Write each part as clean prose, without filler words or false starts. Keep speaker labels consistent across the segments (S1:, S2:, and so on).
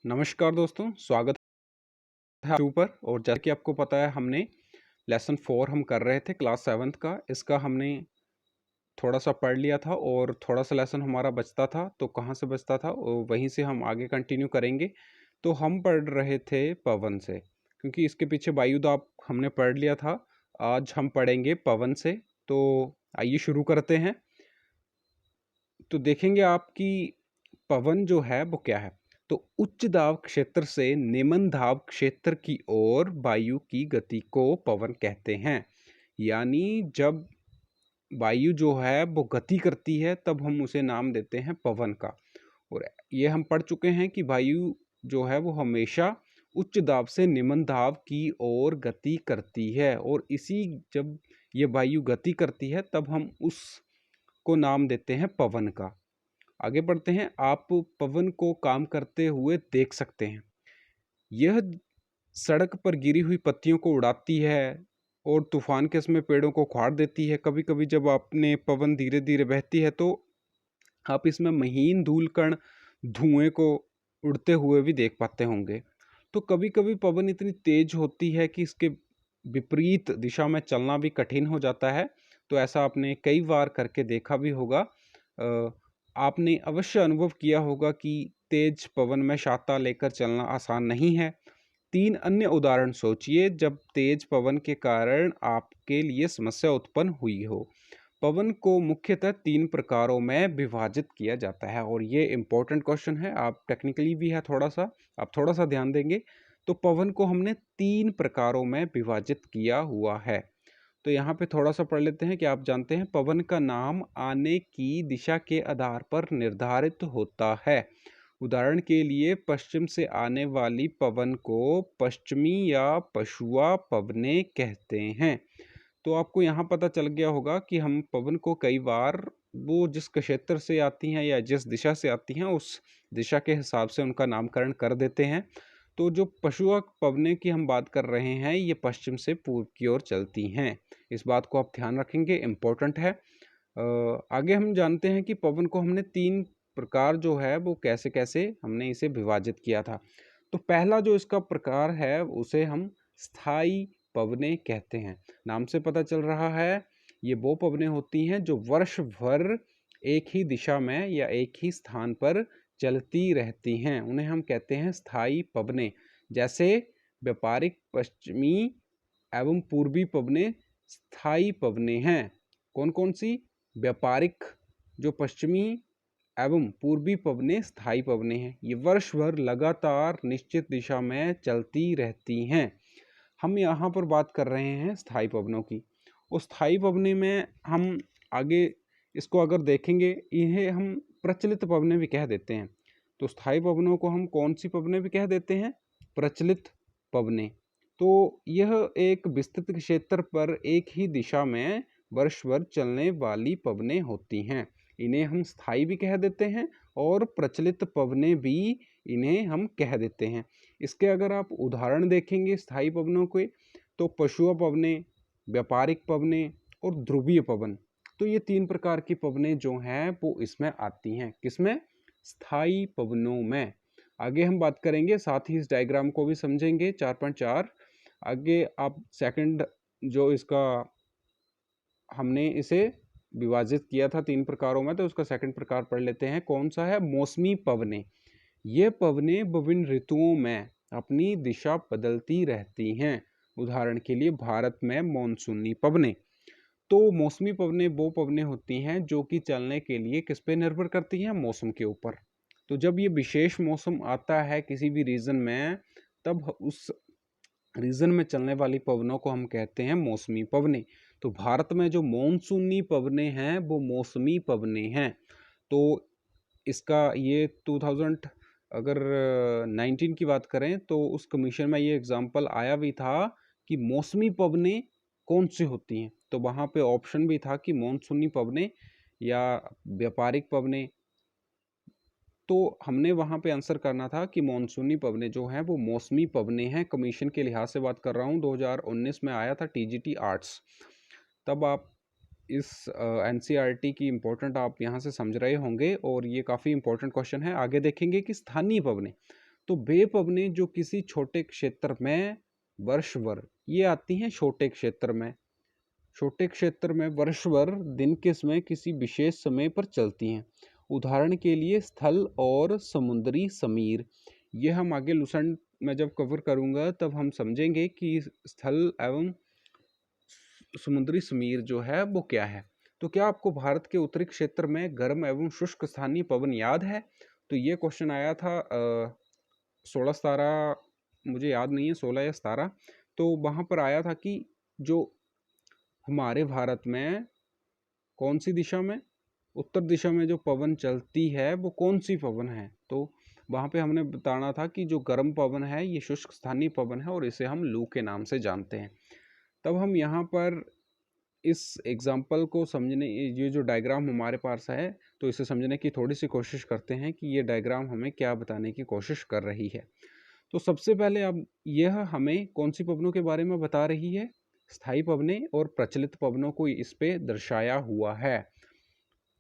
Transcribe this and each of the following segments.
S1: नमस्कार दोस्तों, स्वागत है आपके ऊपर। और जैसा कि आपको पता है हमने लेसन 4 हम कर रहे थे क्लास 7th का। इसका हमने थोड़ा-सा पढ़ लिया था और थोड़ा-सा लेसन हमारा बचता था, तो कहाँ से बचता था वहीं से हम आगे कंटिन्यू करेंगे। तो हम पढ़ रहे थे पवन से, क्योंकि इसके पीछे वायुदाब हमने पढ़ लिया था। आज हम पढ़ेंगे पवन से, तो आइए शुरू करते हैं। तो देखेंगे आप कि पवन जो है वो क्या है। तो उच्च दाब क्षेत्र से निम्न दाब क्षेत्र की ओर वायु की गति को पवन कहते हैं। यानी जब वायु जो है वो गति करती है तब हम उसे नाम देते हैं पवन का। और ये हम पढ़ चुके हैं कि वायु जो है वो हमेशा उच्च दाब से निम्न दाब की ओर गति करती है, और इसी जब ये वायु गति करती है तब हम उसको नाम देते हैं पवन का। आगे बढ़ते हैं। आप पवन को काम करते हुए देख सकते हैं। यह सड़क पर गिरी हुई पत्तियों को उड़ाती है और तूफान के समय पेड़ों को उखाड़ देती है। कभी कभी जब आपने पवन धीरे धीरे बहती है तो आप इसमें महीन धूल कण धुएं को उड़ते हुए भी देख पाते होंगे। तो कभी कभी पवन इतनी तेज होती है कि इसके विपरीत दिशा में चलना भी कठिन हो जाता है। तो ऐसा आपने कई बार करके देखा भी होगा। आपने अवश्य अनुभव किया होगा कि तेज पवन में छाता लेकर चलना आसान नहीं है। 3 अन्य उदाहरण सोचिए जब तेज पवन के कारण आपके लिए समस्या उत्पन्न हुई हो। पवन को मुख्यतः 3 प्रकारों में विभाजित किया जाता है, और ये इम्पोर्टेंट क्वेश्चन है। आप टेक्निकली भी है थोड़ा सा, आप थोड़ा सा ध्यान देंगे। तो पवन को हमने 3 प्रकारों में विभाजित किया हुआ है। तो यहाँ पे थोड़ा सा पढ़ लेते हैं कि आप जानते हैं पवन का नाम आने की दिशा के आधार पर निर्धारित होता है। उदाहरण के लिए पश्चिम से आने वाली पवन को पश्चिमी या पछुआ पवने कहते हैं। तो आपको यहाँ पता चल गया होगा कि हम पवन को कई बार वो जिस क्षेत्र से आती हैं या जिस दिशा से आती हैं उस दिशा के हिसाब से उनका नामकरण कर देते हैं। तो जो पछुआ पवने की हम बात कर रहे हैं ये पश्चिम से पूर्व की ओर चलती हैं। इस बात को आप ध्यान रखेंगे, इम्पोर्टेंट है। आगे हम जानते हैं कि पवन को हमने 3 प्रकार जो है वो कैसे कैसे हमने इसे विभाजित किया था। तो पहला जो इसका प्रकार है उसे हम स्थायी पवने कहते हैं। नाम से पता चल रहा है ये वो पवने होती हैं जो वर्ष भर एक ही दिशा में या एक ही स्थान पर चलती रहती हैं। उन्हें हम कहते हैं स्थायी पवने। जैसे व्यापारिक पश्चिमी एवं पूर्वी पवने स्थायी पवने हैं। कौन कौन सी? व्यापारिक जो पश्चिमी एवं पूर्वी पवने स्थायी पवने हैं। ये वर्ष भर लगातार निश्चित दिशा में चलती रहती हैं। हम यहाँ पर बात कर रहे हैं स्थायी पवनों की। उस स्थायी पवने में हम आगे इसको अगर देखेंगे, इन्हें हम प्रचलित पवने भी कह देते हैं। तो स्थायी पवनों को हम कौन सी पवने भी कह देते हैं? प्रचलित पवने। तो यह एक विस्तृत क्षेत्र पर एक ही दिशा में वर्ष भर चलने वाली पवने होती हैं। इन्हें हम स्थायी भी कह देते हैं और प्रचलित पवने भी इन्हें हम कह देते हैं। इसके अगर आप उदाहरण देखेंगे स्थायी पवनों के, तो पछुआ पवने, व्यापारिक पवने और ध्रुवीय पवन। तो ये 3 प्रकार की पवने जो हैं वो इसमें आती हैं। किसमें? स्थायी पवनों में। आगे हम बात करेंगे, साथ ही इस डायग्राम को भी समझेंगे 4.4। आगे आप सेकंड जो इसका हमने इसे विभाजित किया था 3 प्रकारों में, तो उसका सेकंड प्रकार पढ़ लेते हैं। कौन सा है? मौसमी पवने। ये पवने विभिन्न ऋतुओं में अपनी दिशा बदलती रहती हैं। उदाहरण के लिए भारत में मानसूनी पवने। तो मौसमी पवने वो पवने होती हैं जो कि चलने के लिए किस पे निर्भर करती हैं? मौसम के ऊपर। तो जब ये विशेष मौसम आता है किसी भी रीजन में, तब उस रीजन में चलने वाली पवनों को हम कहते हैं मौसमी पवने। तो भारत में जो मानसूनी पवने हैं वो मौसमी पवने हैं। तो इसका ये 2000 अगर 19 की बात करें तो उस कमीशन में ये एग्जाम्पल आया भी था कि मौसमी पवने कौन सी होती हैं। तो वहाँ पे ऑप्शन भी था कि मानसूनी पवने या व्यापारिक पवने। तो हमने वहाँ पे आंसर करना था कि मानसूनी पवने जो हैं वो मौसमी पवने हैं। कमीशन के लिहाज से बात कर रहा हूँ, 2019 में आया था टीजीटी आर्ट्स। तब आप इस एनसीईआरटी की इम्पोर्टेंट आप यहाँ से समझ रहे होंगे, और ये काफ़ी इंपॉर्टेंट क्वेश्चन है। आगे देखेंगे कि स्थानीय पवने। तो बेपवनें जो किसी छोटे क्षेत्र में वर्ष भर, ये आती हैं छोटे क्षेत्र में। छोटे क्षेत्र में वर्ष भर दिन के समय किसी विशेष समय पर चलती हैं। उदाहरण के लिए स्थल और समुद्री समीर। ये हम आगे लुसेंट में जब कवर करूंगा तब हम समझेंगे कि स्थल एवं समुद्री समीर जो है वो क्या है। तो क्या आपको भारत के उत्तरी क्षेत्र में गर्म एवं शुष्क स्थानीय पवन याद है? तो ये क्वेश्चन आया था 16-17, मुझे याद नहीं है 16 या 17। तो वहाँ पर आया था कि जो हमारे भारत में कौन सी दिशा में, उत्तर दिशा में जो पवन चलती है वो कौन सी पवन है। तो वहाँ पे हमने बताना था कि जो गर्म पवन है ये शुष्क स्थानीय पवन है और इसे हम लू के नाम से जानते हैं। तब हम यहाँ पर इस एग्जाम्पल को समझने, ये जो डायग्राम हमारे पास है तो इसे समझने की थोड़ी सी कोशिश करते हैं कि ये डायग्राम हमें क्या बताने की कोशिश कर रही है। तो सबसे पहले अब यह हमें कौन सी पवनों के बारे में बता रही है? स्थायी पवनें और प्रचलित पवनों को इस पे दर्शाया हुआ है।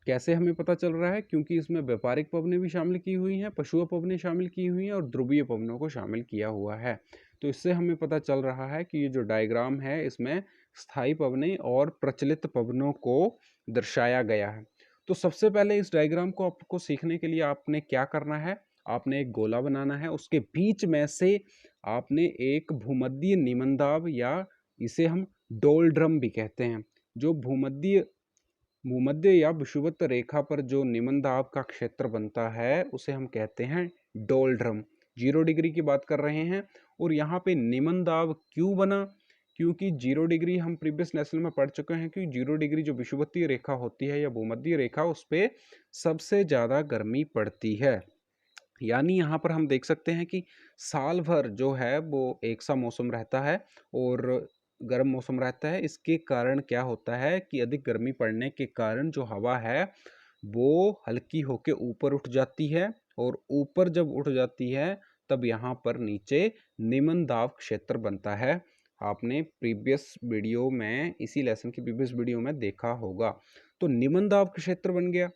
S1: कैसे हमें पता चल रहा है? क्योंकि इसमें व्यापारिक पवनें भी शामिल की हुई हैं, पशुओं पवनें शामिल की हुई हैं और ध्रुवीय पवनों को शामिल किया हुआ है। तो इससे हमें पता चल रहा है कि ये जो डायग्राम है इसमें स्थायी पवनें और प्रचलित पवनों को दर्शाया गया है। तो सबसे पहले इस डायग्राम को आपको सीखने के लिए आपने क्या करना है? आपने एक गोला बनाना है, उसके बीच में से आपने एक भूमध्य निम्नदाब या इसे हम डोलड्रम भी कहते हैं, जो भूमध्य या विषुवत रेखा पर जो निम्न दाब का क्षेत्र बनता है उसे हम कहते हैं डोलड्रम। 0 डिग्री की बात कर रहे हैं। और यहाँ पे निम्न दाब क्यों बना? क्योंकि 0 डिग्री हम प्रीवियस लेसन में पढ़ चुके हैं कि 0 डिग्री जो विषुवतीय रेखा होती है या भूमध्य रेखा, उस पर सबसे ज़्यादा गर्मी पड़ती है। यानी यहाँ पर हम देख सकते हैं कि साल भर जो है वो एक सा मौसम रहता है और गर्म मौसम रहता है। इसके कारण क्या होता है कि अधिक गर्मी पड़ने के कारण जो हवा है वो हल्की होके ऊपर उठ जाती है और ऊपर जब उठ जाती है तब यहाँ पर नीचे निम्न दाब क्षेत्र बनता है। आपने प्रीवियस वीडियो में, इसी लेसन की प्रीवियस वीडियो में देखा होगा। तो निम्न दाब क्षेत्र बन गया।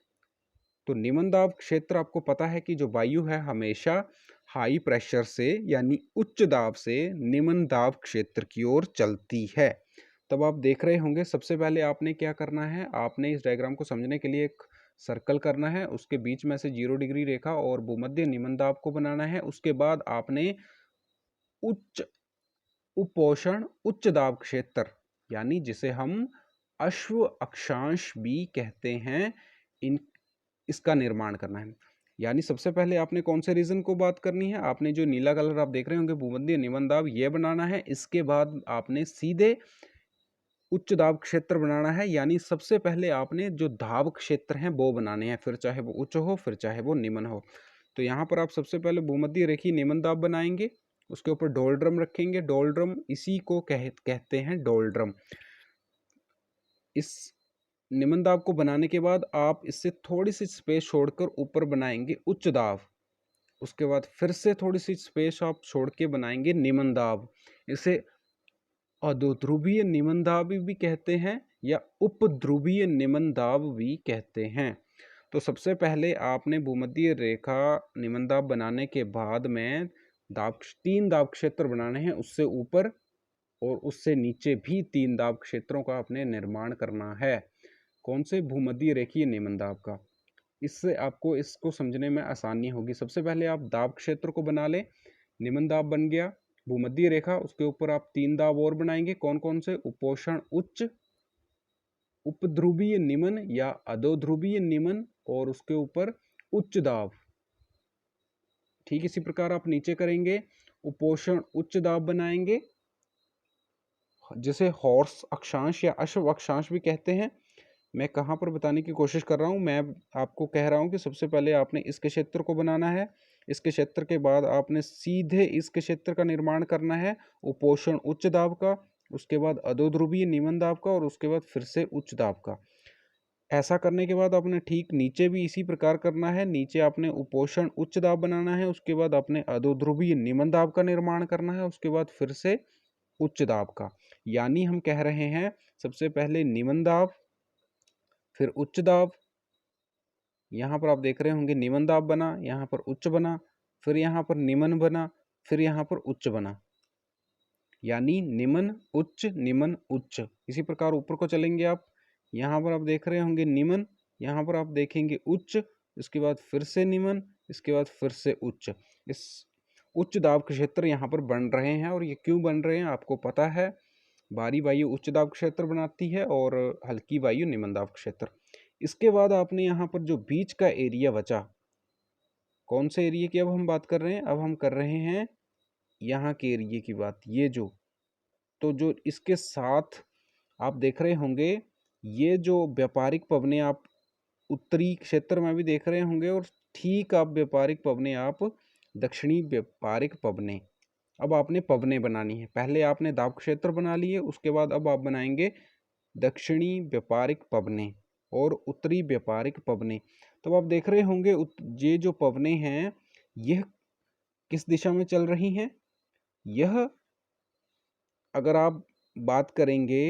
S1: तो निम्न दाब क्षेत्र, आपको पता है कि जो वायु है हमेशा हाई प्रेशर से यानी उच्च दाब से निम्न दाब क्षेत्र की ओर चलती है। तब आप देख रहे होंगे सबसे पहले आपने क्या करना है, आपने इस डायग्राम को समझने के लिए एक सर्कल करना है, उसके बीच में से 0 डिग्री रेखा और भूमध्य निम्न दाब को बनाना है। उसके बाद आपने उच्च उपोषण उच्च दाब क्षेत्र यानी जिसे हम अश्व अक्षांश भी कहते हैं, इसका निर्माण करना है। यानी सबसे पहले आपने कौन से रीजन को बात करनी है? आपने जो नीला कलर आप देख रहे होंगे भूमध्य निम्न दाब, ये बनाना है। इसके बाद आपने सीधे उच्च दाब क्षेत्र बनाना है। यानी सबसे पहले आपने जो दाब क्षेत्र हैं वो बनाने हैं, फिर चाहे वो उच्च हो फिर चाहे वो निम्न हो। तो यहाँ पर आप सबसे पहले भूमध्य रेखीय निम्न दाब बनाएंगे, उसके ऊपर डोलड्रम रखेंगे। डोलड्रम इसी को कहते हैं डोलड्रम। इस निम्न दाब को बनाने के बाद आप इससे थोड़ी सी स्पेस छोड़कर ऊपर बनाएंगे उच्च दाब। उसके बाद फिर से थोड़ी सी स्पेस आप छोड़ के बनाएंगे निम्न दाब। इसे अधोध्रुवीय निम्न दाब भी कहते हैं या उपध्रुवीय निम्न दाब भी कहते हैं। तो सबसे पहले आपने भूमध्य रेखा निम्न दाब बनाने के बाद में 3 दाब क्षेत्र बनाने हैं, उससे ऊपर और उससे नीचे भी 3 दाब क्षेत्रों का आपने निर्माण करना है। कौन से? भूमध्य रेखीय निम्न दाब का। इससे आपको इसको समझने में आसानी होगी। सबसे पहले आप दाब क्षेत्र को बना लें। निम्न दाब बन गया, भूमध्य रेखा, उसके ऊपर आप 3 दाब और बनाएंगे। कौन कौन से? उपोषण उच्च, उपध्रुवीय निम्न या अधोध्रुवीय निम्न और उसके ऊपर उच्च दाब। ठीक इसी प्रकार आप नीचे करेंगे, उपोषण उच्च दाब बनाएंगे, जिसे हॉर्स अक्षांश या अश्व अक्षांश भी कहते हैं। मैं कहाँ पर बताने की कोशिश कर रहा हूँ, मैं आपको कह रहा हूँ कि सबसे पहले आपने इसके क्षेत्र को बनाना है। इसके क्षेत्र के बाद आपने सीधे इसके क्षेत्र का निर्माण करना है, उपोषण उच्च दाब का, उसके बाद अधोध्रुवीय निम्न दाब का और उसके बाद फिर से उच्च दाब का। ऐसा करने के बाद आपने ठीक नीचे भी इसी प्रकार करना है। नीचे आपने उपोषण उच्च दाब बनाना है, उसके बाद आपने अधोध्रुवीय निम्न दाब का निर्माण करना है, उसके बाद फिर से उच्च दाब का। यानी हम कह रहे हैं सबसे पहले निम्न दाब, फिर उच्च दाब। यहाँ पर आप देख रहे होंगे निम्न दाब बना, यहाँ पर उच्च बना, फिर यहाँ पर निम्न बना, फिर यहाँ पर उच्च बना, यानी निम्न उच्च। इसी प्रकार ऊपर को चलेंगे आप, यहाँ पर आप देख रहे होंगे निम्न, यहाँ पर आप देखेंगे उच्च, इसके बाद फिर से निम्न, इसके बाद फिर से उच्च। इस उच्च दाब क्षेत्र यहाँ पर बन रहे हैं, और ये क्यों बन रहे हैं आपको पता है। भारी वायु उच्च दाब क्षेत्र बनाती है और हल्की वायु निम्न दाब क्षेत्र। इसके बाद आपने यहाँ पर जो बीच का एरिया बचा, कौन से एरिया की अब हम बात कर रहे हैं, अब हम कर रहे हैं यहाँ के एरिया की बात। ये जो इसके साथ आप देख रहे होंगे, ये जो व्यापारिक पवने आप उत्तरी क्षेत्र में भी देख रहे होंगे, और ठीक आप व्यापारिक पवने आप दक्षिणी व्यापारिक पवने। अब आपने पवने बनानी है, पहले आपने दाब क्षेत्र बना लिए, उसके बाद अब आप बनाएंगे दक्षिणी व्यापारिक पवने और उत्तरी व्यापारिक पवने। तो आप देख रहे होंगे ये जो पवने हैं यह किस दिशा में चल रही हैं। यह अगर आप बात करेंगे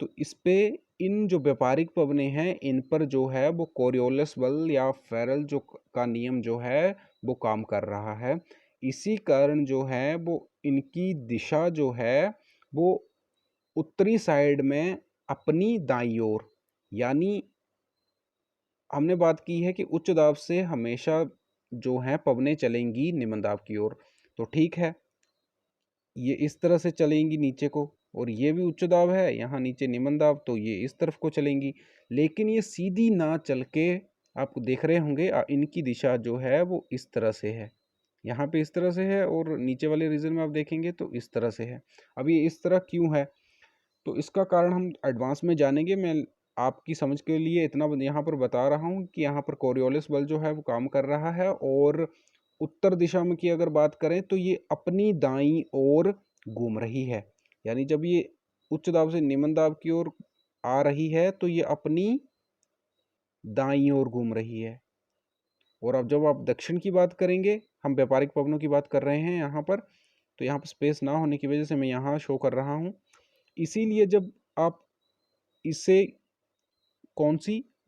S1: तो इस पे इन जो व्यापारिक पवने हैं इन पर जो है वो कोरियोलिस बल या फेरल जो का नियम जो है वो काम कर रहा है। इसी कारण जो है वो इनकी दिशा जो है वो उत्तरी साइड में अपनी दाईं ओर, यानी हमने बात की है कि उच्च दाब से हमेशा जो है पवने चलेंगी निम्न दाब की ओर, तो ठीक है ये इस तरह से चलेंगी नीचे को, और ये भी उच्च दाब है, यहाँ नीचे निम्न दाब, तो ये इस तरफ को चलेंगी। लेकिन ये सीधी ना चल के आप देख रहे होंगे इनकी दिशा जो है वो इस तरह से है, यहाँ पे इस तरह से है, और नीचे वाले रीजन में आप देखेंगे तो इस तरह से है। अब ये इस तरह क्यों है, तो इसका कारण हम एडवांस में जानेंगे। मैं आपकी समझ के लिए इतना यहाँ पर बता रहा हूँ कि यहाँ पर कोरियोलिस बल जो है वो काम कर रहा है, और उत्तर दिशा में की अगर बात करें तो ये अपनी दाईं ओर घूम रही है, यानी जब ये उच्च दाब से निम्न दाब की ओर आ रही है तो ये अपनी दाईं ओर घूम रही है। और अब जब आप दक्षिण की बात करेंगे, हम व्यापारिक पवनों की बात कर रहे हैं यहाँ पर, तो यहाँ पर स्पेस ना होने की वजह से मैं यहाँ शो कर रहा हूँ। इसीलिए जब आप इसे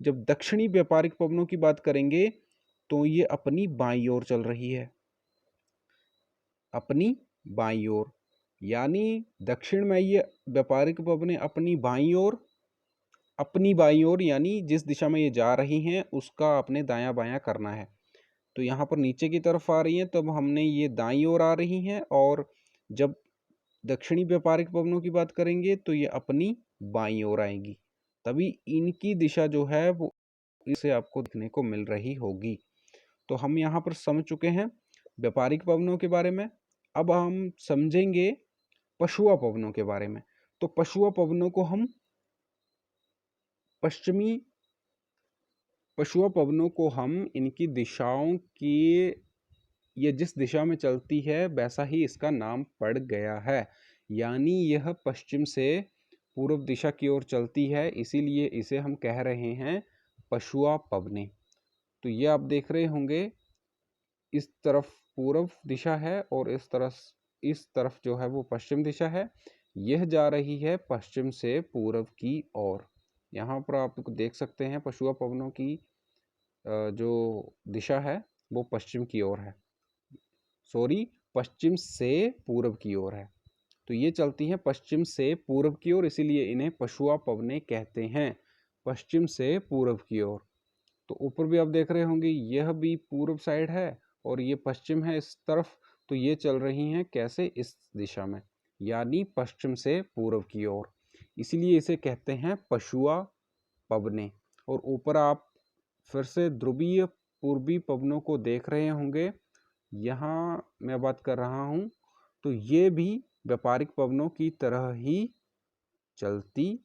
S1: जब दक्षिणी व्यापारिक पवनों की बात करेंगे तो ये अपनी बाईं ओर चल रही है, अपनी बाईं ओर, यानी दक्षिण में ये व्यापारिक पवनें अपनी बाईं ओर यानी जिस दिशा में ये जा रही हैं उसका अपने दायां बायां करना है। तो यहाँ पर नीचे की तरफ आ रही हैं, तब हमने ये दाईं ओर आ रही हैं, और जब दक्षिणी व्यापारिक पवनों की बात करेंगे तो ये अपनी बाईं ओर आएंगी, तभी इनकी दिशा जो है वो इसे आपको देखने को मिल रही होगी। तो हम यहाँ पर समझ चुके हैं व्यापारिक पवनों के बारे में। अब हम समझेंगे पछुआ पवनों के बारे में। तो पछुआ पवनों को हम इनकी दिशाओं की, ये जिस दिशा में चलती है वैसा ही इसका नाम पड़ गया है, यानी यह पश्चिम से पूर्व दिशा की ओर चलती है, इसीलिए इसे हम कह रहे हैं पछुआ पवने। तो ये आप देख रहे होंगे इस तरफ पूर्व दिशा है और इस तरफ जो है वो पश्चिम दिशा है। यह जा रही है पश्चिम से पूर्व की ओर। यहाँ पर आप देख सकते हैं पछुआ पवनों की जो दिशा है वो पश्चिम की ओर है, पश्चिम से पूर्व की ओर है। तो ये चलती हैं पश्चिम से पूर्व की ओर, इसीलिए इन्हें पछुआ पवने कहते हैं, पश्चिम से पूर्व की ओर। तो ऊपर भी आप देख रहे होंगे यह भी पूर्व साइड है और ये पश्चिम है इस तरफ, तो ये चल रही हैं कैसे, इस दिशा में, यानी पश्चिम से पूर्व की ओर, इसीलिए इसे कहते हैं पछुआ पवने। और ऊपर आप फिर से ध्रुवीय पूर्वी पवनों को देख रहे होंगे, यहाँ मैं बात कर रहा हूँ, तो ये भी व्यापारिक पवनों की तरह ही चलती,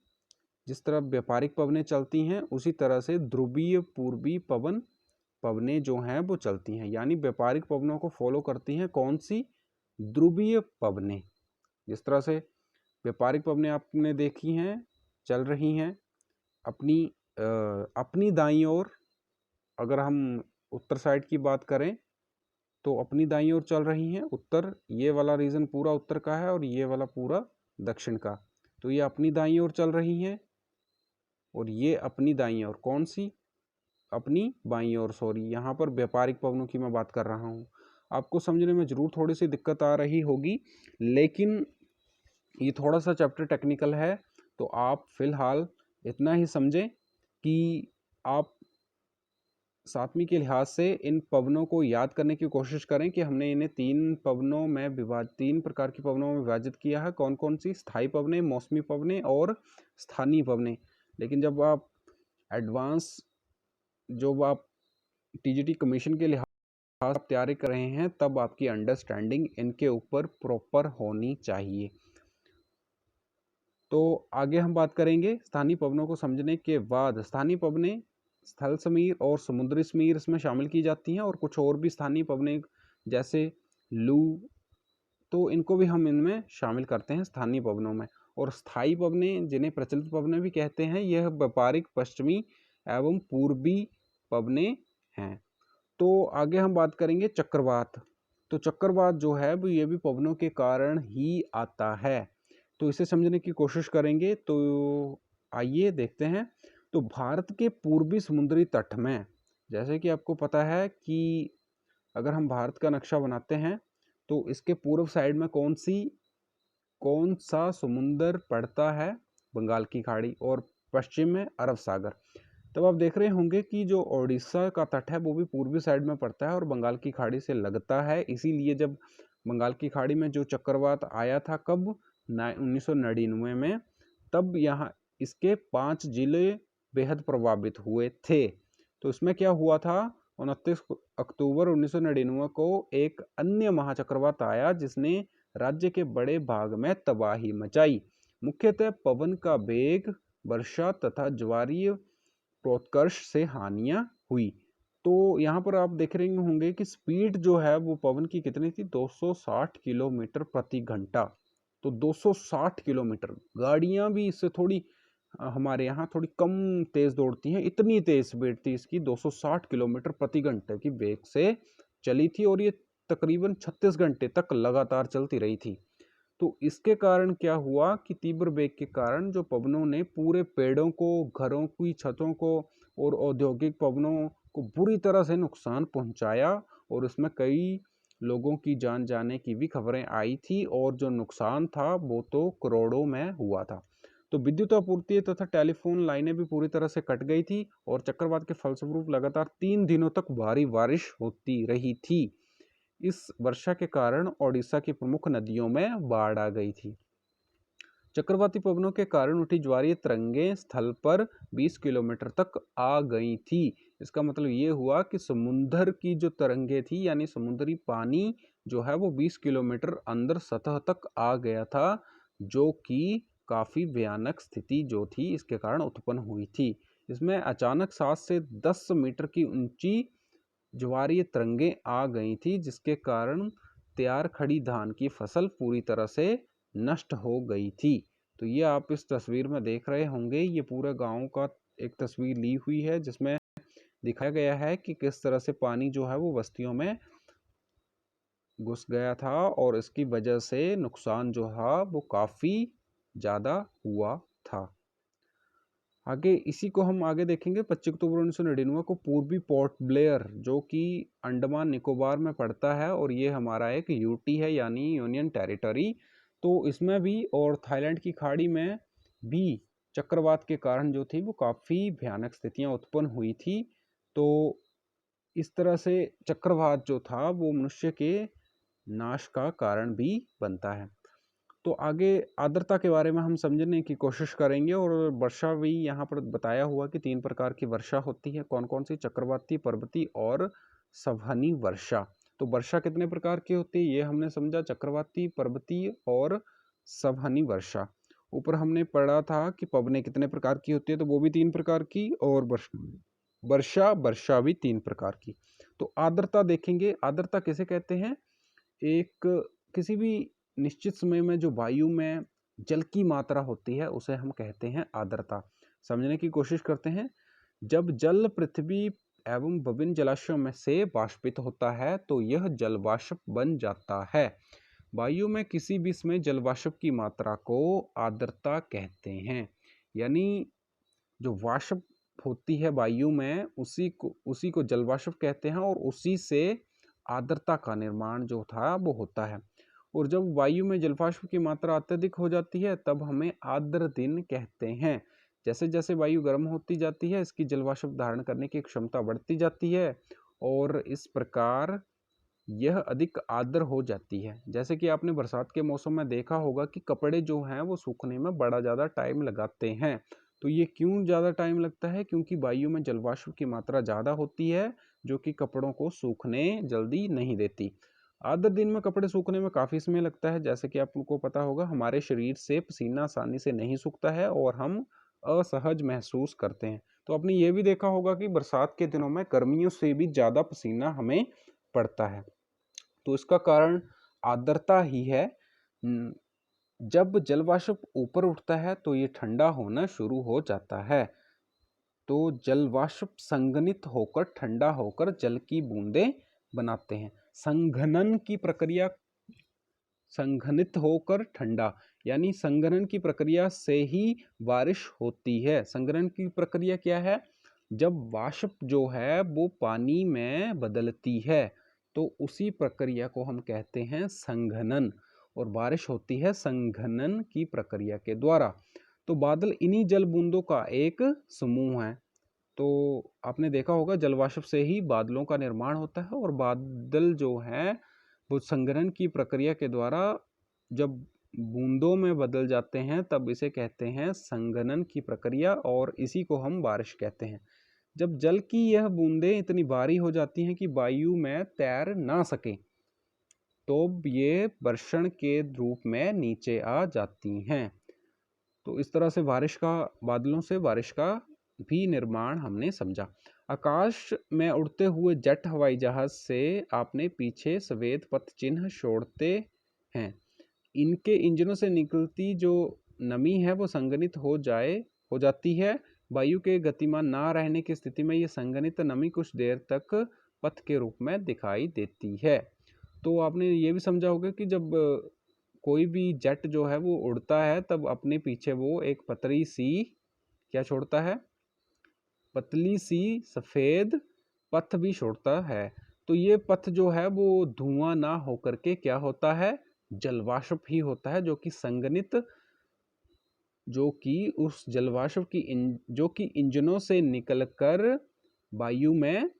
S1: जिस तरह व्यापारिक पवनें चलती हैं उसी तरह से ध्रुवीय पूर्वी पवनें जो हैं वो चलती हैं, यानी व्यापारिक पवनों को फॉलो करती हैं कौन सी, ध्रुवीय पवनें। जिस तरह से व्यापारिक पवनें आपने देखी हैं चल रही हैं अपनी दाईं ओर, अगर हम उत्तर साइड की बात करें तो अपनी दाईं ओर चल रही हैं, उत्तर, ये वाला रीजन पूरा उत्तर का है और ये वाला पूरा दक्षिण का, तो ये अपनी दाईं ओर चल रही हैं, और ये अपनी दाईं ओर कौन सी, अपनी बाईं ओर, यहाँ पर व्यापारिक पवनों की मैं बात कर रहा हूँ। आपको समझने में ज़रूर थोड़ी-सी दिक्कत आ रही होगी, लेकिन ये थोड़ा-सा चैप्टर टेक्निकल है, तो आप फ़िलहाल इतना ही समझें कि आप 7वीं के लिहाज से इन पवनों को याद करने की कोशिश करें कि हमने इन्हें 3 प्रकार की पवनों में विभाजित किया है। कौन-कौन सी? स्थायी पवनें, मौसमी पवनें और स्थानीय पवनें। लेकिन जब आप टीजीटी कमीशन के लिहाज आप तैयारी कर रहे हैं, तब आपकी अंडरस्टैंडिंग इनके ऊपर प्रॉपर होनी चाहिए। तो आगे हम बात करेंगे स्थानीय पवनों को समझने के बाद। स्थानीय पवनें स्थल समीर और समुद्री समीर इसमें शामिल की जाती हैं, और कुछ और भी स्थानीय पवनें जैसे लू, तो इनको भी हम इनमें शामिल करते हैं स्थानीय पवनों में। और स्थायी पवनें, जिन्हें प्रचलित पवनें भी कहते हैं, यह व्यापारिक पश्चिमी एवं पूर्वी पवनें हैं। तो आगे हम बात करेंगे चक्रवात। तो चक्रवात जो है वो ये भी पवनों के कारण ही आता है, तो इसे समझने की कोशिश करेंगे। तो आइए देखते हैं। तो भारत के पूर्वी समुद्री तट में, जैसे कि आपको पता है कि अगर हम भारत का नक्शा बनाते हैं तो इसके पूर्व साइड में कौन सा समुंदर पड़ता है? बंगाल की खाड़ी, और पश्चिम में अरब सागर। तब आप देख रहे होंगे कि जो ओडिशा का तट है वो भी पूर्वी साइड में पड़ता है और बंगाल की खाड़ी से लगता है। इसीलिए जब बंगाल की खाड़ी में जो चक्रवात आया था, कब? 1999 में, तब यहाँ इसके 5 जिले बेहद प्रभावित हुए थे। तो इसमें क्या हुआ था? 29 अक्टूबर 1999 को एक अन्य महाचक्रवात आया जिसने राज्य के बड़े भाग में तबाही मचाई। मुख्यतः पवन का वेग, वर्षा तथा ज्वारीय प्रोत्कर्ष से हानियां हुई। तो यहाँ पर आप देख रहे होंगे कि स्पीड जो है वो पवन की कितनी थी? 260 किलोमीटर प्रति घंटा। तो 260 किलोमीटर, गाड़ियां भी इससे थोड़ी हमारे यहाँ थोड़ी कम तेज दौड़ती हैं, इतनी तेज स्पीड थी इसकी। 260 किलोमीटर प्रति घंटे की वेग से चली थी, और ये तकरीबन 36 घंटे तक लगातार चलती रही थी। तो इसके कारण क्या हुआ कि तीव्र वेग के कारण जो पवनों ने पूरे पेड़ों को, घरों की छतों को और औद्योगिक पवनों को बुरी तरह से नुकसान पहुंचाया, और इसमें कई लोगों की जान जाने की भी खबरें आई थी, और जो नुकसान था वो तो करोड़ों में हुआ था। तो विद्युत आपूर्ति तथा टेलीफोन लाइनें भी पूरी तरह से कट गई थी, और चक्रवात के फलस्वरूप लगातार 3 दिनों तक भारी बारिश होती रही थी। इस वर्षा के कारण ओडिशा की प्रमुख नदियों में बाढ़ आ गई थी। चक्रवाती पवनों के कारण उठी ज्वारीय तरंगें स्थल पर 20 किलोमीटर तक आ गई थी। इसका मतलब ये हुआ कि समुद्र की जो तरंगें थी, यानी समुद्री पानी जो है वो 20 किलोमीटर अंदर सतह तक आ गया था, जो कि काफी भयानक स्थिति जो थी इसके कारण उत्पन्न हुई थी। इसमें अचानक 7 से 10 मीटर की ऊंची ज्वारीय तरंगें आ गई थी, जिसके कारण तैयार खड़ी धान की फसल पूरी तरह से नष्ट हो गई थी। तो ये आप इस तस्वीर में देख रहे होंगे, ये पूरे गांव का एक तस्वीर ली हुई है जिसमें दिखाया गया है कि किस तरह से पानी जो है वो बस्तियों में घुस गया था, और इसकी वजह से नुकसान जो है वो काफी ज्यादा हुआ था। आगे इसी को हम आगे देखेंगे। 25 अक्टूबर 1999 को पूर्वी पोर्ट ब्लेयर, जो कि अंडमान निकोबार में पड़ता है, और ये हमारा एक यूटी है यानी यूनियन टेरिटरी। तो इसमें भी और थाईलैंड की खाड़ी में भी चक्रवात के कारण जो थी वो काफ़ी भयानक स्थितियां उत्पन्न हुई थी। तो इस तरह से चक्रवात जो था वो मनुष्य के नाश का कारण भी बनता है। तो आगे आर्द्रता के बारे में हम समझने की कोशिश करेंगे, और वर्षा भी यहाँ पर बताया हुआ कि 3 प्रकार की वर्षा होती है। कौन कौन सी? चक्रवाती, पर्वतीय और संवहनी वर्षा। तो वर्षा कितने प्रकार की होती है ये हमने समझा, चक्रवाती, पर्वतीय और संवहनी वर्षा। ऊपर हमने पढ़ा था कि पवनें कितने प्रकार की होती है, तो वो भी 3 प्रकार की, और वर्षा भी 3 प्रकार की। तो आर्द्रता देखेंगे। आर्द्रता किसे कहते हैं? एक किसी भी निश्चित समय में जो वायु में जल की मात्रा होती है उसे हम कहते हैं आर्द्रता। समझने की कोशिश करते हैं। जब जल पृथ्वी एवं विभिन्न जलाशयों में से वाष्पित होता है तो यह जल वाष्प बन जाता है। वायु में किसी भी समय जल वाष्प की मात्रा को आर्द्रता कहते हैं। यानी जो वाष्प होती है वायु में उसी को जल वाष्प कहते हैं, और उसी से आर्द्रता का निर्माण जो था वो होता है। और जब वायु में जलवाष्प की मात्रा अत्यधिक हो जाती है तब हमें आर्द्र दिन कहते हैं। जैसे जैसे वायु गर्म होती जाती है इसकी जलवाष्प धारण करने की क्षमता बढ़ती जाती है और इस प्रकार यह अधिक आर्द्र हो जाती है। जैसे कि आपने बरसात के मौसम में देखा होगा कि कपड़े जो हैं वो सूखने में बड़ा ज़्यादा टाइम लगाते हैं। तो ये क्यों ज़्यादा टाइम लगता है? क्योंकि वायु में जलवाष्प की मात्रा ज़्यादा होती है जो कि कपड़ों को सूखने जल्दी नहीं देती। आर्द्र दिन में कपड़े सूखने में काफ़ी समय लगता है। जैसे कि आपको पता होगा हमारे शरीर से पसीना आसानी से नहीं सूखता है और हम असहज महसूस करते हैं। तो आपने ये भी देखा होगा कि बरसात के दिनों में गर्मियों से भी ज़्यादा पसीना हमें पड़ता है। तो इसका कारण आर्द्रता ही है। जब जलवाष्प ऊपर उठता है तो ये ठंडा होना शुरू हो जाता है। तो जलवाष्प संघनित होकर ठंडा होकर जल की बूंदें बनाते हैं। संघनन की प्रक्रिया, संघनित होकर ठंडा, यानी संघनन की प्रक्रिया से ही बारिश होती है। संघनन की प्रक्रिया क्या है? जब वाष्प जो है वो पानी में बदलती है तो उसी प्रक्रिया को हम कहते हैं संघनन, और बारिश होती है संघनन की प्रक्रिया के द्वारा। तो बादल इन्हीं जल बूंदों का एक समूह है। तो आपने देखा होगा जलवाष्प से ही बादलों का निर्माण होता है और बादल जो है वो संघनन की प्रक्रिया के द्वारा जब बूंदों में बदल जाते हैं तब इसे कहते हैं संघनन की प्रक्रिया और इसी को हम बारिश कहते हैं। जब जल की यह बूंदें इतनी भारी हो जाती हैं कि वायु में तैर ना सके तो ये वर्षण के रूप में नीचे आ जाती हैं। तो इस तरह से बादलों से बारिश का भी निर्माण हमने समझा। आकाश में उड़ते हुए जेट हवाई जहाज से आपने पीछे सफेद पथ चिन्ह छोड़ते हैं। इनके इंजनों से निकलती जो नमी है वो संघनित हो जाती है। वायु के गतिमान ना रहने की स्थिति में ये संघनित नमी कुछ देर तक पथ के रूप में दिखाई देती है। तो आपने ये भी समझा होगा कि जब कोई भी जेट जो है वो उड़ता है तब अपने पीछे वो एक पतली सी क्या छोड़ता है? पतली सी सफेद पथ भी छोड़ता है। तो ये पथ जो है वो धुआं ना होकर के क्या होता है? जलवाष्प ही होता है जो कि संघनित, जो कि उस जलवाष्प की जो कि इंजनों से निकलकर वायु में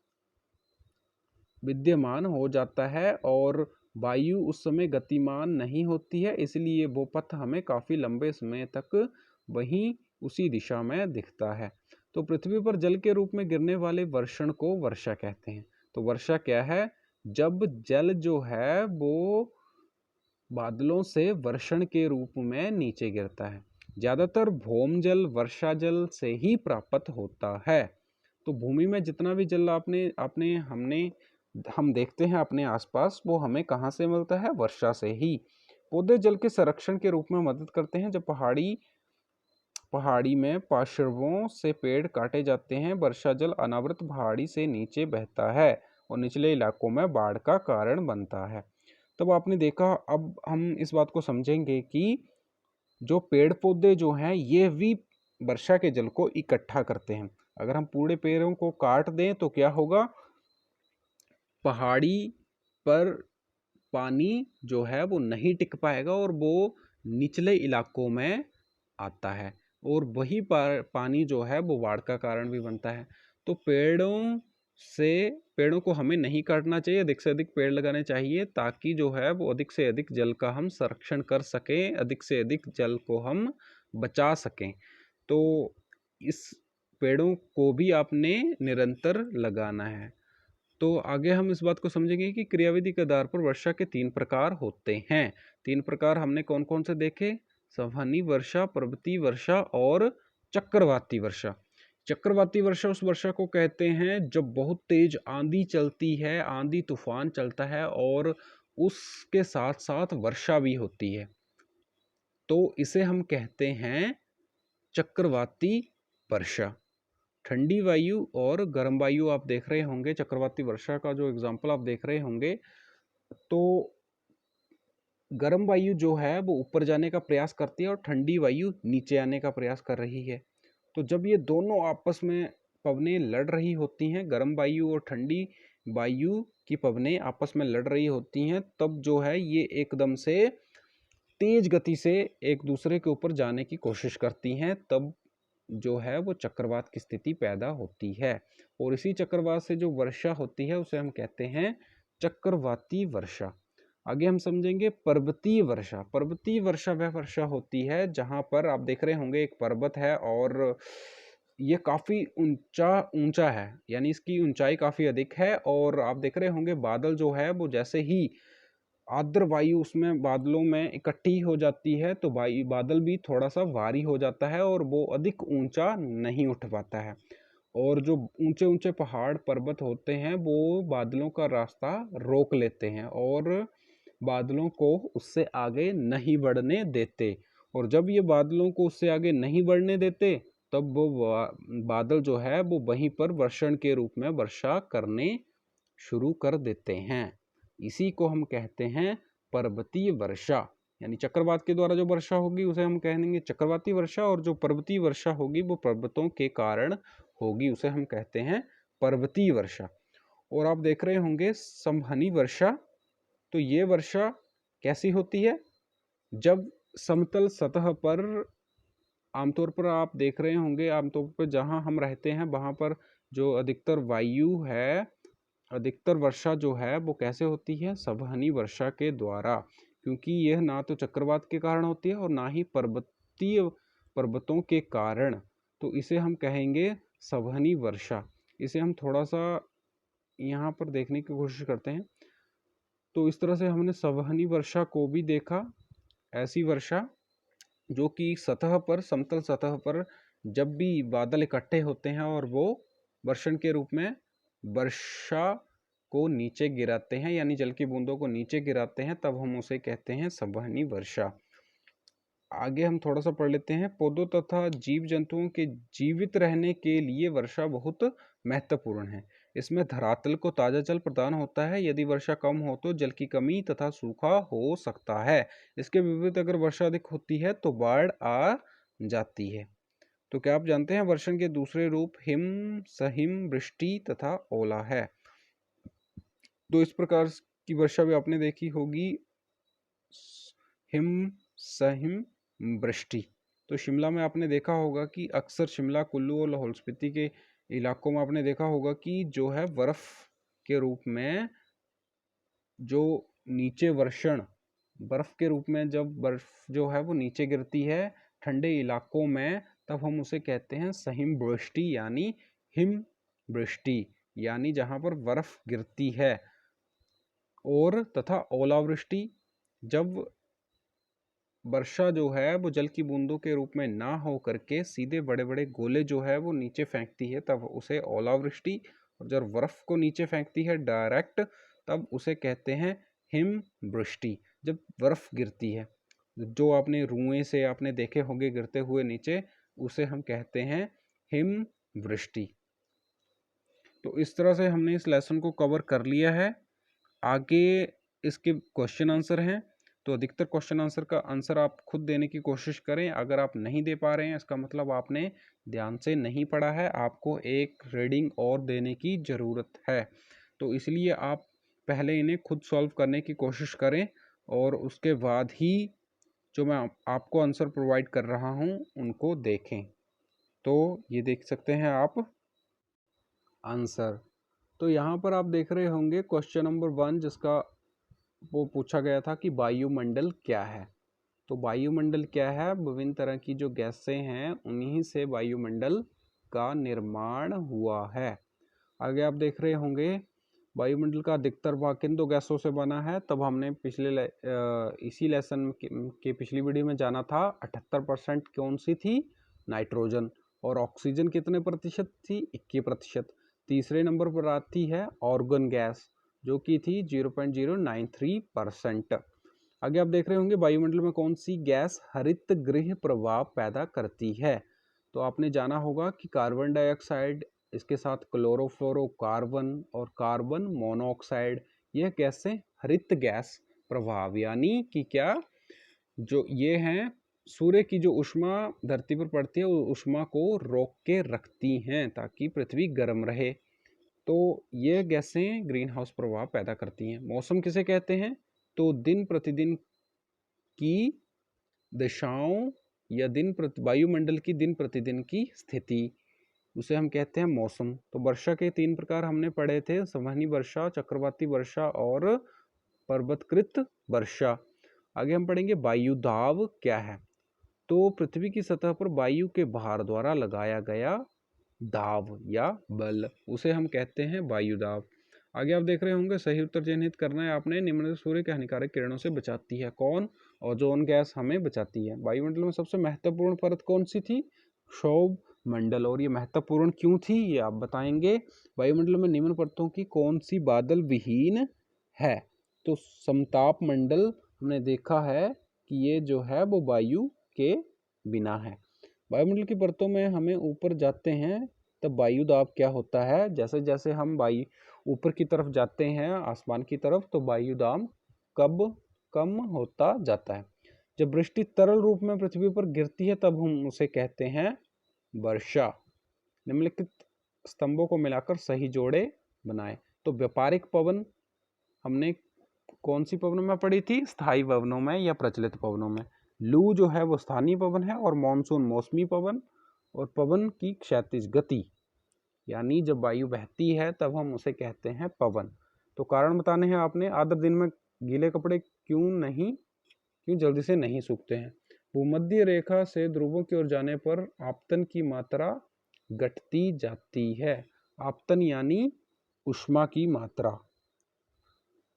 S1: विद्यमान हो जाता है और वायु उस समय गतिमान नहीं होती है, इसलिए वो पथ हमें काफ़ी लंबे समय तक वहीं उसी दिशा में दिखता है। तो पृथ्वी पर जल के रूप में गिरने वाले वर्षण को वर्षा कहते हैं। तो वर्षा क्या है? जब जल जो है वो बादलों से वर्षण के रूप में नीचे गिरता है। ज़्यादातर भौम जल वर्षा जल से ही प्राप्त होता है। तो भूमि में जितना भी जल हम देखते हैं अपने आसपास वो हमें कहाँ से मिलता है? वर्षा से ही। पौधे जल के संरक्षण के रूप में मदद करते हैं। जब पहाड़ी में पार्श्वों से पेड़ काटे जाते हैं वर्षा जल अनावृत पहाड़ी से नीचे बहता है और निचले इलाकों में बाढ़ का कारण बनता है। तब आपने देखा, अब हम इस बात को समझेंगे कि जो पेड़ पौधे जो हैं ये भी वर्षा के जल को इकट्ठा करते हैं। अगर हम पूरे पेड़ों को काट दें तो क्या होगा? पहाड़ी पर पानी जो है वो नहीं टिक पाएगा और वो निचले इलाकों में आता है और वही पानी जो है वो बाढ़ का कारण भी बनता है। तो पेड़ों को हमें नहीं काटना चाहिए, अधिक से अधिक पेड़ लगाने चाहिए ताकि जो है वो अधिक से अधिक जल का हम संरक्षण कर सकें, अधिक से अधिक जल को हम बचा सकें। तो इस पेड़ों को भी आपने निरंतर लगाना है। तो आगे हम इस बात को समझेंगे कि क्रियाविधि के आधार पर वर्षा के 3 प्रकार होते हैं। 3 प्रकार हमने कौन कौन से देखे? संवहनी वर्षा, पर्वतीय वर्षा और चक्रवाती वर्षा। चक्रवाती वर्षा उस वर्षा को कहते हैं जब बहुत तेज आंधी चलती है, आंधी तूफान चलता है और उसके साथ साथ वर्षा भी होती है, तो इसे हम कहते हैं चक्रवाती वर्षा। ठंडी वायु और गर्म वायु आप देख रहे होंगे, चक्रवाती वर्षा का जो एग्जाम्पल आप देख रहे होंगे, तो गर्म वायु जो है वो ऊपर जाने का प्रयास करती है और ठंडी वायु नीचे आने का प्रयास कर रही है। तो जब ये दोनों आपस में पवनें लड़ रही होती हैं, गर्म वायु और ठंडी वायु की पवनें आपस में लड़ रही होती हैं, तब जो है ये एकदम से तेज गति से एक दूसरे के ऊपर जाने की कोशिश करती हैं, तब जो है वो चक्रवात की स्थिति पैदा होती है। और इसी चक्रवात से जो वर्षा होती है उसे हम कहते हैं चक्रवाती वर्षा। आगे हम समझेंगे पर्वतीय वर्षा। पर्वतीय वर्षा वह वर्षा होती है जहां पर आप देख रहे होंगे एक पर्वत है और ये काफी ऊंचा है, यानी इसकी ऊंचाई काफी अधिक है, और आप देख रहे होंगे बादल जो है वो जैसे ही आर्द्र वायु उसमें बादलों में इकट्ठी हो जाती है तो बादल भी थोड़ा सा भारी हो जाता है और वो अधिक ऊंचा नहीं उठ पाता है। और जो ऊंचे ऊंचे पहाड़ पर्वत होते हैं वो बादलों का रास्ता रोक लेते हैं और बादलों को उससे आगे नहीं बढ़ने देते। और जब ये बादलों को उससे आगे नहीं बढ़ने देते तब वो बादल जो है वो वहीं पर वर्षण के रूप में वर्षा करने शुरू कर देते हैं। इसी को हम कहते हैं पर्वतीय वर्षा। यानी चक्रवात के द्वारा जो वर्षा होगी उसे हम कहेंगे चक्रवाती वर्षा, और जो पर्वतीय वर्षा होगी वो पर्वतों के कारण होगी, उसे हम कहते हैं पर्वतीय वर्षा। और आप देख रहे होंगे संवहनी वर्षा। तो ये वर्षा कैसी होती है? जब समतल सतह पर, आमतौर पर आप देख रहे होंगे, आमतौर पर जहां हम रहते हैं वहां पर जो अधिकतर वायु है, अधिकतर वर्षा जो है वो कैसे होती है? संवहनी वर्षा के द्वारा, क्योंकि यह ना तो चक्रवात के कारण होती है और ना ही पर्वतों के कारण। तो इसे हम कहेंगे संवहनी वर्षा। इसे हम थोड़ा सा यहाँ पर देखने की कोशिश करते हैं। तो इस तरह से हमने संवहनी वर्षा को भी देखा, ऐसी वर्षा जो कि सतह पर, समतल सतह पर जब भी बादल इकट्ठे होते हैं और वो वर्षण के रूप में वर्षा को नीचे गिराते हैं, यानी जल की बूंदों को नीचे गिराते हैं, तब हम उसे कहते हैं संवहनी वर्षा। आगे हम थोड़ा सा पढ़ लेते हैं। पौधों तथा जीव जंतुओं के जीवित रहने के लिए वर्षा बहुत महत्वपूर्ण है। इसमें धरातल को ताजा जल प्रदान होता है। यदि वर्षा कम हो तो जल की कमी तथा सूखा हो सकता है। इसके विपरीत अगर वर्षा अधिक होती है तो बाढ़ आ जाती है। तो क्या आप जानते हैं वर्षण के दूसरे रूप हिम, सहिम, वृष्टि तथा ओला है। तो इस प्रकार की वर्षा भी आपने देखी होगी, हिम, सहिम, वृष्टि। तो शिमला में आपने देखा होगा कि अक्सर शिमला, कुल्लू और लाहौल स्पीति के इलाकों में आपने देखा होगा कि जो है बर्फ के रूप में जो नीचे वर्षण, बर्फ के रूप में जब बर्फ जो है वो नीचे गिरती है ठंडे इलाकों में, तब हम उसे कहते हैं सहिम वृष्टि यानी हिम वृष्टि, यानी जहाँ पर बर्फ गिरती है। और तथा ओलावृष्टि, जब वर्षा जो है वो जल की बूंदों के रूप में ना हो करके सीधे बड़े बड़े गोले जो है वो नीचे फेंकती है, तब उसे ओलावृष्टि। और जब बर्फ को नीचे फेंकती है डायरेक्ट, तब उसे कहते हैं हिम वृष्टि। जब बर्फ गिरती है, जो आपने रुएं से आपने देखे होंगे गिरते हुए नीचे, उसे हम कहते हैं हिम वृष्टि। तो इस तरह से हमने इस लेसन को कवर कर लिया है। आगे इसके क्वेश्चन आंसर हैं, तो अधिकतर क्वेश्चन आंसर का आंसर आप खुद देने की कोशिश करें। अगर आप नहीं दे पा रहे हैं इसका मतलब आपने ध्यान से नहीं पढ़ा है, आपको एक रीडिंग और देने की ज़रूरत है। तो इसलिए आप पहले इन्हें खुद सॉल्व करने की कोशिश करें और उसके बाद ही जो मैं आपको आंसर प्रोवाइड कर रहा हूँ उनको देखें। तो ये देख सकते हैं आप आंसर। तो यहाँ पर आप देख रहे होंगे क्वेश्चन नंबर 1, जिसका वो पूछा गया था कि वायुमंडल क्या है। तो वायुमंडल क्या है? विभिन्न तरह की जो गैसें हैं उन्हीं से वायुमंडल का निर्माण हुआ है। आगे आप देख रहे होंगे वायुमंडल का अधिकतर भाग किन दो गैसों से बना है। तब हमने इसी लेसन के पिछली वीडियो में जाना था 78% कौन सी थी? नाइट्रोजन। और ऑक्सीजन कितने प्रतिशत थी? 21%। तीसरे नंबर पर आती है ऑर्गन गैस, जो कि थी 0.093%। आगे आप देख रहे होंगे वायुमंडल में कौन सी गैस हरित गृह प्रभाव पैदा करती है। तो आपने जाना होगा कि कार्बन डाइऑक्साइड, इसके साथ क्लोरोफ्लोरोकार्बन और कार्बन मोनोऑक्साइड, यह गैसें हरित गैस प्रभाव यानी कि क्या, जो ये हैं सूर्य की जो ऊष्मा धरती पर पड़ती है उस ऊष्मा को रोक के रखती हैं ताकि पृथ्वी गर्म रहे। तो ये गैसें ग्रीन हाउस प्रभाव पैदा करती हैं। मौसम किसे कहते हैं? तो दिन प्रतिदिन की दिशाओं या वायुमंडल की दिन प्रतिदिन की स्थिति, उसे हम कहते हैं मौसम। तो वर्षा के 3 प्रकार हमने पढ़े थे, संवहनी वर्षा, चक्रवाती वर्षा और पर्वतकृत वर्षा। आगे हम पढ़ेंगे वायुदाब क्या है। तो पृथ्वी की सतह पर वायु के भार द्वारा लगाया गया दाब या बल, उसे हम कहते हैं वायुदाब। आगे आप देख रहे होंगे, सही उत्तर चिन्हित करना है आपने। निम्न सूर्य के हानिकारक किरणों से बचाती है कौन? ओजोन गैस हमें बचाती है। वायुमंडल में सबसे महत्वपूर्ण परत कौन सी थी? क्षोभ मंडल। और ये महत्वपूर्ण क्यों थी ये आप बताएंगे। वायुमंडल में निम्न परतों की कौन सी बादल विहीन है? तो समताप मंडल हमने देखा है कि ये जो है वो वायु के बिना है। वायुमंडल की परतों में हमें ऊपर जाते हैं तब वायुदाब क्या होता है? जैसे जैसे हम वायु ऊपर की तरफ जाते हैं आसमान की तरफ, तो वायुदाब कम होता जाता है। जब वृष्टि तरल रूप में पृथ्वी पर गिरती है तब हम उसे कहते हैं वर्षा। निम्नलिखित स्तंभों को मिलाकर सही जोड़े बनाएं। तो व्यापारिक पवन हमने कौन सी पवनों में पढ़ी थी? स्थायी पवनों में या प्रचलित पवनों में। लू जो है वो स्थानीय पवन है और मॉनसून मौसमी पवन। और पवन की क्षैतिज गति, यानी जब वायु बहती है तब हम उसे कहते हैं पवन। तो कारण बताने हैं आपने। आर्द्र दिन में गीले कपड़े क्यों जल्दी से नहीं सूखते हैं? भूमध्य रेखा से ध्रुवों की ओर जाने पर आपतन की मात्रा घटती जाती है। आपतन यानी ऊष्मा की मात्रा।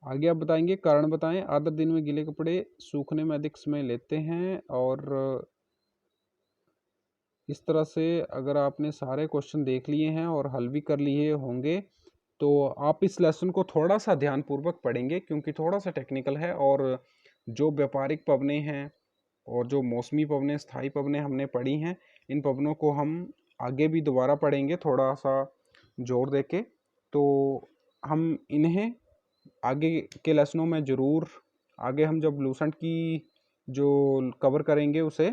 S1: आगे आप बताएंगे, कारण बताएं। आर्द्र दिन में गीले कपड़े सूखने में अधिक समय लेते हैं। और इस तरह से अगर आपने सारे क्वेश्चन देख लिए हैं और हल भी कर लिए होंगे तो आप इस लेसन को थोड़ा सा ध्यानपूर्वक पढ़ेंगे, क्योंकि थोड़ा सा टेक्निकल है। और जो व्यापारिक पवनें हैं और जो मौसमी पवनें, स्थायी पवनें हमने पढ़ी हैं, इन पवनों को हम आगे भी दोबारा पढ़ेंगे थोड़ा सा जोर दे के। तो हम इन्हें आगे के लेसनों में ज़रूर, आगे हम जब लूसेंट की जो कवर करेंगे उसे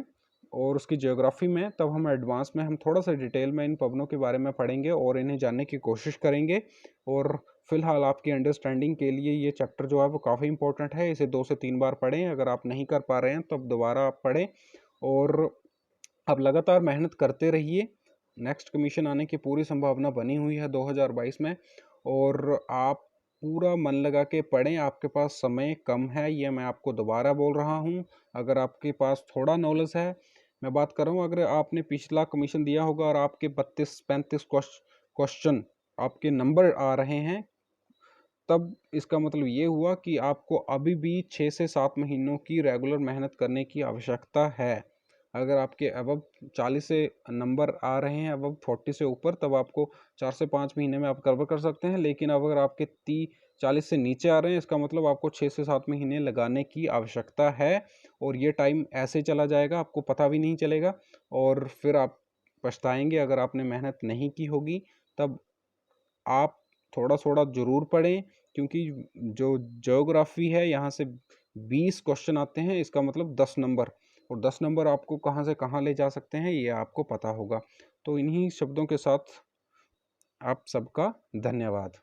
S1: और उसकी ज्योग्राफी में, तब हम एडवांस में हम थोड़ा सा डिटेल में इन पवनों के बारे में पढ़ेंगे और इन्हें जानने की कोशिश करेंगे। और फिलहाल आपकी अंडरस्टैंडिंग के लिए ये चैप्टर जो है वो काफ़ी इंपॉर्टेंट है। इसे 2 से 3 बार पढ़ें। अगर आप नहीं कर पा रहे हैं तो अब दोबारा आप पढ़ें और आप लगातार मेहनत करते रहिए। नेक्स्ट कमीशन आने की पूरी संभावना बनी हुई है 2022 में, और आप पूरा मन लगा के पढ़ें। आपके पास समय कम है, ये मैं आपको दोबारा बोल रहा हूँ। अगर आपके पास थोड़ा नॉलेज है, मैं बात कर रहा हूँ, अगर आपने पिछला कमीशन दिया होगा और आपके 32-35 क्वेश्चन आपके नंबर आ रहे हैं, तब इसका मतलब ये हुआ कि आपको अभी भी 6 से 7 महीनों की रेगुलर मेहनत करने की आवश्यकता है। अगर आपके अबव 40 से नंबर आ रहे हैं, अबव 40 से ऊपर, तब आपको 4 से 5 महीने में आप कवर कर सकते हैं। लेकिन अगर आपके 40 से नीचे आ रहे हैं, इसका मतलब आपको 6 से 7 महीने लगाने की आवश्यकता है। और ये टाइम ऐसे चला जाएगा, आपको पता भी नहीं चलेगा और फिर आप पछताएंगे अगर आपने मेहनत नहीं की होगी। तब आप थोड़ा थोड़ा ज़रूर पढ़ें, क्योंकि जो ज्योग्राफी है यहाँ से 20 क्वेश्चन आते हैं, इसका मतलब 10 नंबर, और 10 नंबर आपको कहाँ से कहाँ ले जा सकते हैं ये आपको पता होगा। तो इन्हीं शब्दों के साथ आप सबका धन्यवाद।